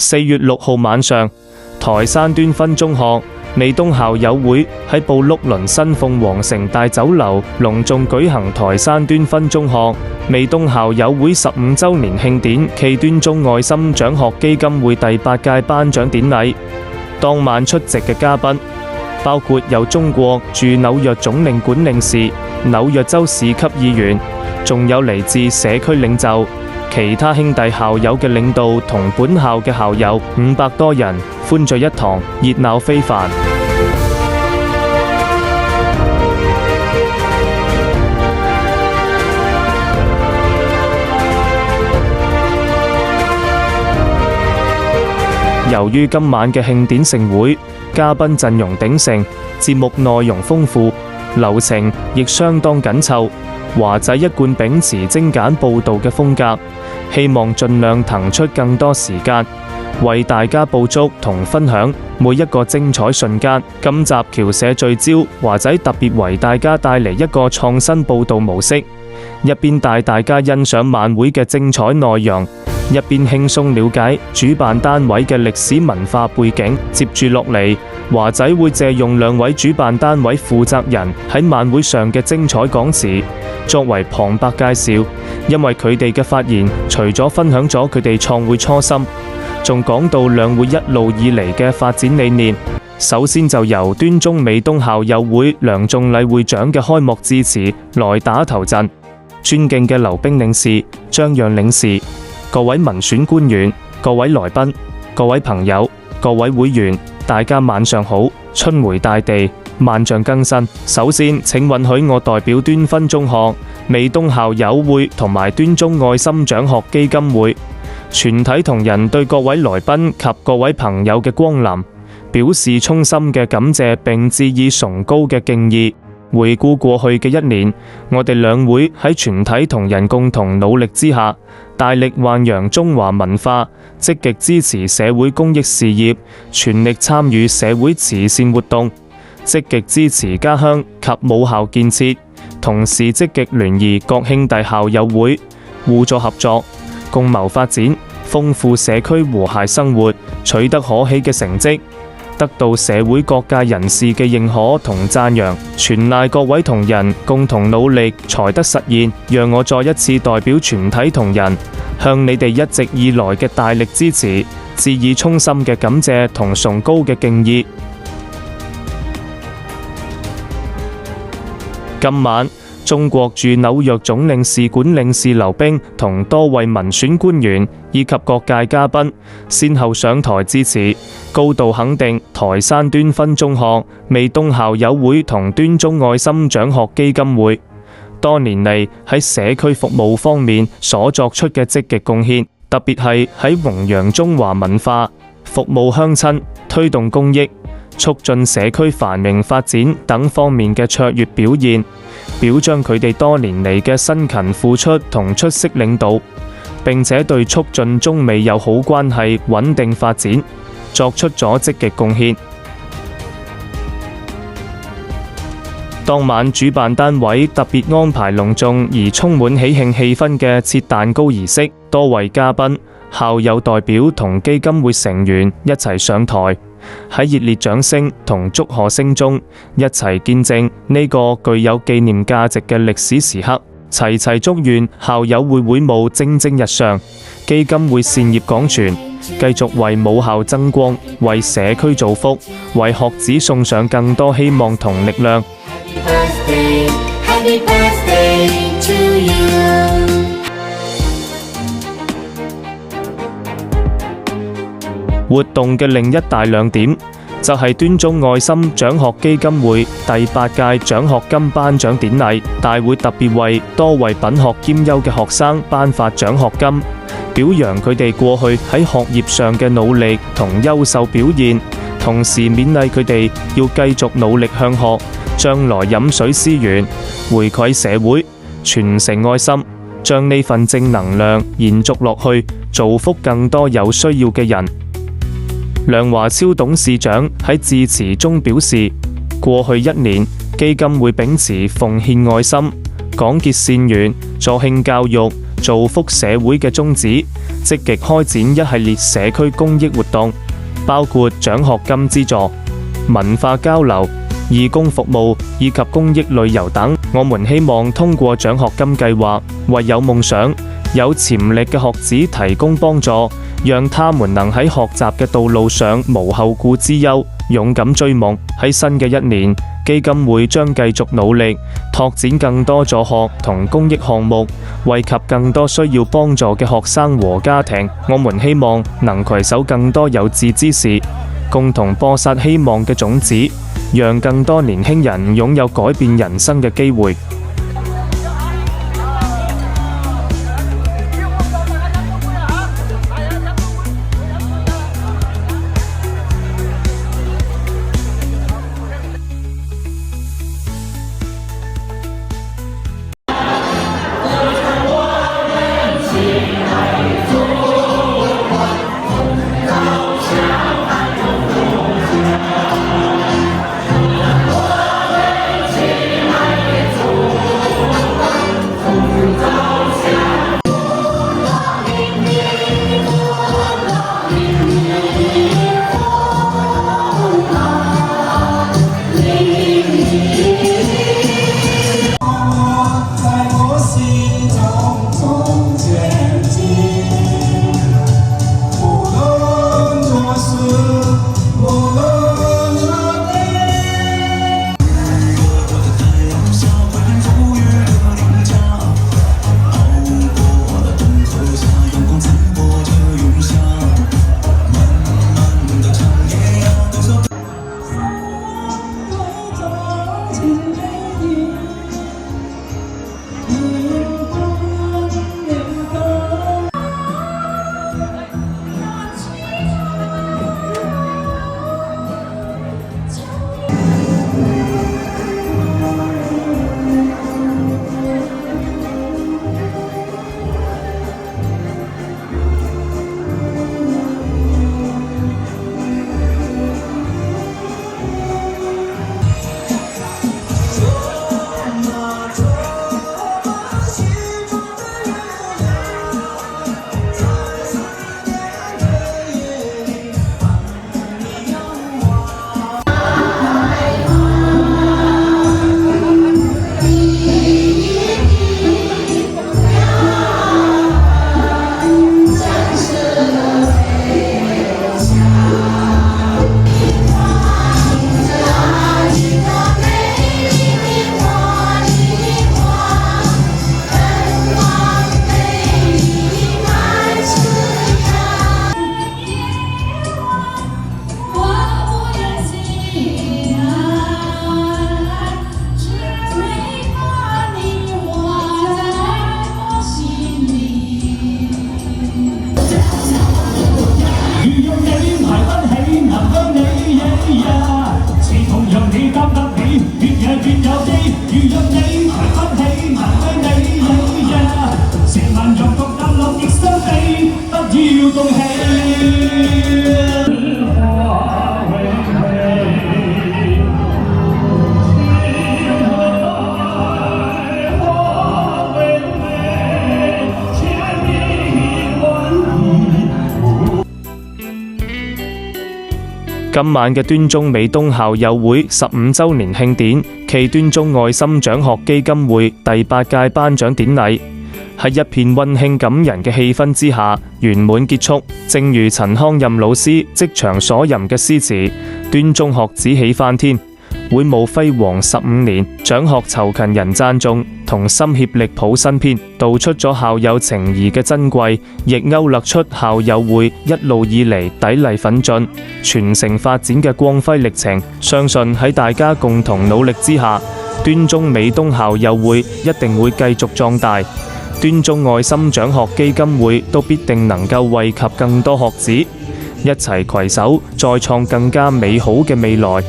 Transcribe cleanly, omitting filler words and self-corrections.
4月6號晚上，台山端分中學美東校友會喺布碌倫新鳳凰城大酒樓隆重舉行台山端分中學美東校友會15週年慶典暨端中愛心獎學基金會第8屆頒獎典禮。當晚出席嘅嘉賓包括由中國駐紐約總領館領事、紐約州市級議員，仲有嚟自社區領袖、其他兄弟校友嘅領導同本校嘅校友500多人，歡聚一堂，熱鬧非凡。由於今晚嘅慶典盛會，嘉賓陣容鼎盛，節目內容豐富，流程亦相當緊湊。華仔一貫秉持精簡報導嘅風格，希望盡量騰出更多時間，為大家捕捉同分享每一個精彩瞬間。今集僑社聚焦，華仔特別為大家帶嚟一個創新報導模式，一邊帶大家欣賞晚會嘅精彩內容，一邊輕鬆了解主辦單位嘅歷史文化背景。接住落嚟，華仔會借用2位主辦單位負責人喺晚會上嘅精彩講詞，作為旁白介紹。因為佢哋嘅發言，除咗分享咗佢哋創會初心，仲講到兩會一路以嚟嘅發展理念。首先就由端中美東校友會梁仲禮會長嘅開幕致辭來打頭陣。尊敬嘅劉冰領事、張讓領事、各位民選官員、各位來賓、各位朋友、各位會員，大家晚上好。春回大地，萬象更新。首先，請允許我代表端分中學美東校友會同埋端中愛心獎學基金會全體同仁對各位來賓及各位朋友嘅光臨，表示衷心嘅感謝並致以崇高嘅敬意。回顧過去嘅1年，我哋兩會喺全體同仁共同努力之下，大力弘揚中華文化，積極支持社會公益事業，全力參與社會慈善活動，積極支持家鄉及母校建設，同時積極聯誼各兄弟校友會，互助合作，共謀發展，豐富社區和諧生活，取得可喜嘅成績，得到社會各界人士嘅認可同讚揚，全賴各位同仁共同努力才得實現。讓我再一次代表全體同仁，向你哋一直以來嘅大力支持，致以衷心嘅感謝同崇高嘅敬意。今晚，中國駐紐約總領事館領事劉冰同多位民選官員以及各界嘉賓先後上台致辭，高度肯定台山端分中學美東校友會同端中愛心獎學基金會多年嚟喺社區服務方面所作出嘅積極貢獻，特別係喺弘揚中華文化、服務鄉親、推動公益、促進社區繁榮發展等方面嘅卓越表現，表彰佢哋多年嚟嘅辛勤付出同出色領導，並且對促進中美友好關係穩定發展作出咗積極貢獻。當晚主辦單位特別安排隆重而充滿喜慶氣氛嘅切蛋糕儀式，多位嘉賓、校友代表同基金會成員一齊上台，喺熱烈掌聲同祝賀聲中，一齊見證呢個具有紀念價值嘅歷史時刻，齊齊祝願校友會會務蒸蒸日上，基金會善業廣傳，繼續為母校增光，為社區造福，為學子送上更多希望同力量。Happy birthday to you。活動嘅另一大亮點就係端中愛心獎學基金會第8屆獎學金頒獎典禮，大會特別為多位品學兼優嘅學生頒發獎學金，表揚佢哋過去喺學業上嘅努力同優秀表現，同時勉勵佢哋要繼續努力向學，將來飲水思源，回饋社會，傳承愛心，將呢份正能量延續落去，造福更多有需要嘅人。梁華超董事長喺致辭中表示，過去1年，基金會秉持奉獻愛心、廣結善緣、助慶教育、造福社會嘅宗旨，積極開展一系列社區公益活動，包括獎學金資助、文化交流、義工服務以及公益旅遊等。我們希望通過獎學金計劃，為有夢想、有潛力嘅學子提供幫助，讓他們能喺學習嘅道路上無後顧之憂，勇敢追夢。喺新嘅一年，基金會將繼續努力，拓展更多助學同公益項目，惠及更多需要幫助嘅學生和家庭。我們希望能攜手更多有志之士，共同播撒希望嘅種子，讓更多年輕人擁有改變人生嘅機會。今晚嘅端中美東校友會15週年慶典暨端中愛心獎學基金會第8屆頒獎典禮，喺一片溫馨感人嘅氣氛之下圓滿結束。正如陳康任老師即場所吟嘅詩詞：端中學子喜翻天，會務輝煌15年，獎學酬勤人讚頌，同心協力譜新篇，道出咗校友情誼嘅珍貴，亦勾勒出校友會一路以嚟砥礪奮進、傳承發展嘅光輝歷程。相信喺大家共同努力之下，端中美東校友會一定會繼續壯大，端中愛心獎學基金會都必定能夠惠及更多學子，一齊攜手再創更加美好嘅未來。